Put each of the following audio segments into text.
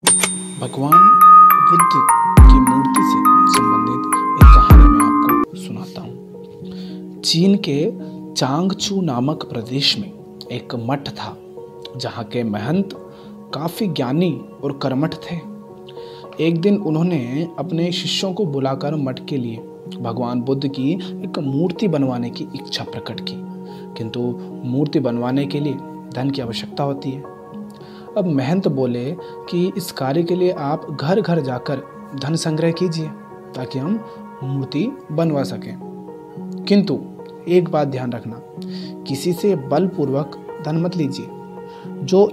भगवान बुद्ध की मूर्ति से संबंधित एक कहानी मैं आपको सुनाता हूँ। चीन के चांगचू नामक प्रदेश में एक मठ था जहाँ के महंत काफी ज्ञानी और कर्मठ थे। एक दिन उन्होंने अपने शिष्यों को बुलाकर मठ के लिए भगवान बुद्ध की एक मूर्ति बनवाने की इच्छा प्रकट की, किंतु मूर्ति बनवाने के लिए धन की आवश्यकता होती है। अब महंत बोले कि इस कार्य के लिए आप घर घर जाकर धन संग्रह कीजिए ताकि हम मूर्ति बनवा सकें, किंतु एक बात ध्यान रखना, किसी से बलपूर्वक धन मत लीजिए। जो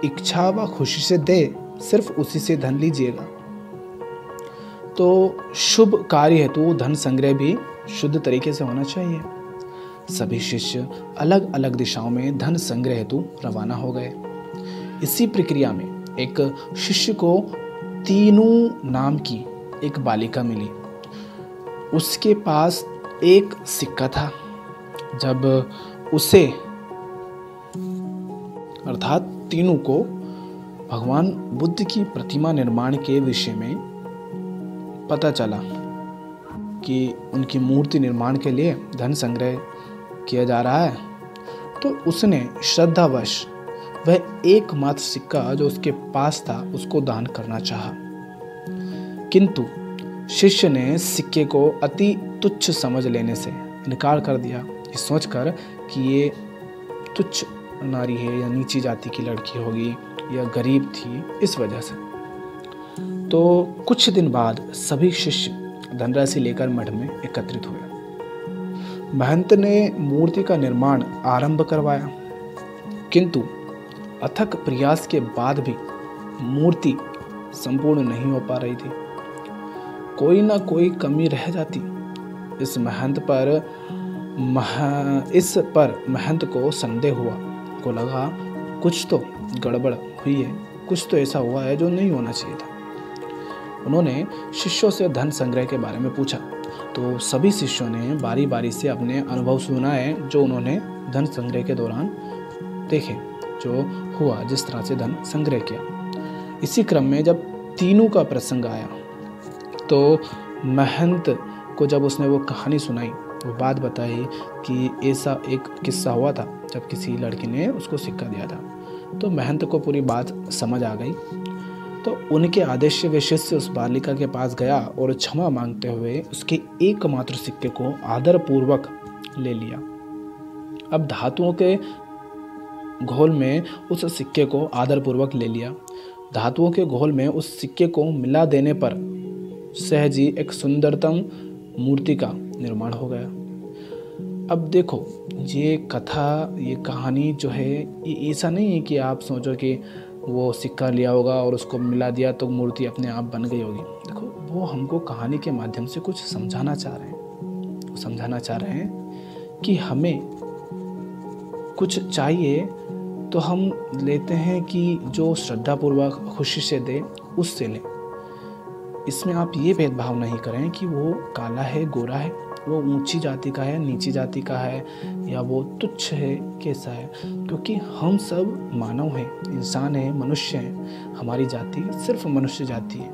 इच्छा व खुशी से दे सिर्फ उसी से धन लीजिएगा। तो शुभ कार्य हेतु धन संग्रह भी शुद्ध तरीके से होना चाहिए। सभी शिष्य अलग अलग दिशाओं में धन संग्रह हेतु रवाना हो गए। इसी प्रक्रिया में एक शिष्य को तीनू नाम की एक बालिका मिली। उसके पास एक सिक्का था। जब उसे अर्थात तीनू को भगवान बुद्ध की प्रतिमा निर्माण के विषय में पता चला कि उनकी मूर्ति निर्माण के लिए धन संग्रह किया जा रहा है, तो उसने श्रद्धावश वह एकमात्र सिक्का जो उसके पास था उसको दान करना चाहा। किंतु शिष्य ने सिक्के को अति तुच्छ समझ लेने से इनकार कर दिया, ये सोचकर कि ये तुच्छ नारी है या नीची जाति की लड़की होगी या गरीब थी, इस वजह से। तो कुछ दिन बाद सभी शिष्य धनराशि लेकर मठ में एकत्रित हुए। महंत ने मूर्ति का निर्माण आरंभ करवाया, किंतु अथक प्रयास के बाद भी मूर्ति संपूर्ण नहीं हो पा रही थी। कोई ना कोई कमी रह जाती। इस पर महंत को संदेह हुआ, को लगा कुछ तो गड़बड़ हुई है, कुछ तो ऐसा हुआ है जो नहीं होना चाहिए था। उन्होंने शिष्यों से धन संग्रह के बारे में पूछा, तो सभी शिष्यों ने बारी बारी से अपने अनुभव सुनाए जो उन्होंने धन संग्रह के दौरान देखे, जो हुआ, जिस तरह से धन संग्रह किया। इसी क्रम में जब तीनों का प्रसंग आया तो महंत को जब उसने वो कहानी सुनाई, वो बात बताई कि ऐसा एक किस्सा हुआ था जब किसी लड़की ने उसको सिक्का दिया था। तो महंत को पूरी बात समझ आ गई। तो उनके आदेश से वे शिष्य उस बालिका के पास गया और क्षमा मांगते हुए उसके एकमात्र सिक्के को आदरपूर्वक ले लिया। अब धातुओं के घोल में उस सिक्के को आदरपूर्वक ले लिया। धातुओं के घोल में उस सिक्के को मिला देने पर सहज ही एक सुंदरतम मूर्ति का निर्माण हो गया। अब देखो, ये कथा, ये कहानी जो है, ये ऐसा नहीं है कि आप सोचो कि वो सिक्का लिया होगा और उसको मिला दिया तो मूर्ति अपने आप बन गई होगी। देखो, वो हमको कहानी के माध्यम से कुछ समझाना चाह रहे हैं कि हमें कुछ चाहिए तो हम लेते हैं कि जो श्रद्धापूर्वक खुशी से दे उससे लें। इसमें आप ये भेदभाव नहीं करें कि वो काला है, गोरा है, वो ऊंची जाति का है, नीची जाति का है, या वो तुच्छ है, कैसा है, क्योंकि हम सब मानव हैं, इंसान हैं, मनुष्य हैं। हमारी जाति सिर्फ मनुष्य जाति है।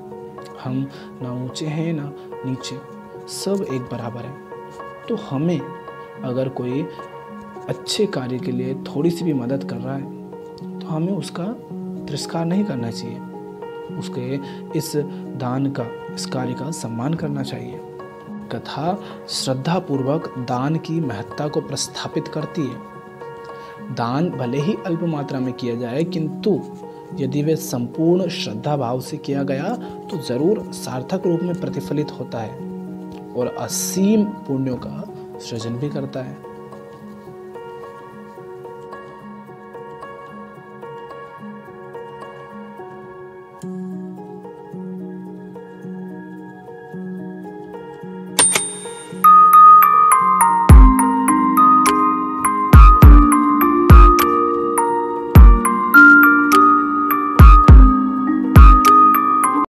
हम ना ऊंचे हैं ना नीचे, सब एक बराबर है। तो हमें अगर कोई अच्छे कार्य के लिए थोड़ी सी भी मदद कर रहा है तो हमें उसका तिरस्कार नहीं करना चाहिए, उसके इस दान का, इस कार्य का सम्मान करना चाहिए। कथा श्रद्धापूर्वक दान की महत्ता को प्रस्थापित करती है। दान भले ही अल्प मात्रा में किया जाए, किंतु यदि वे संपूर्ण श्रद्धा भाव से किया गया तो जरूर सार्थक रूप में प्रतिफलित होता है और असीम पुण्यों का सृजन भी करता है।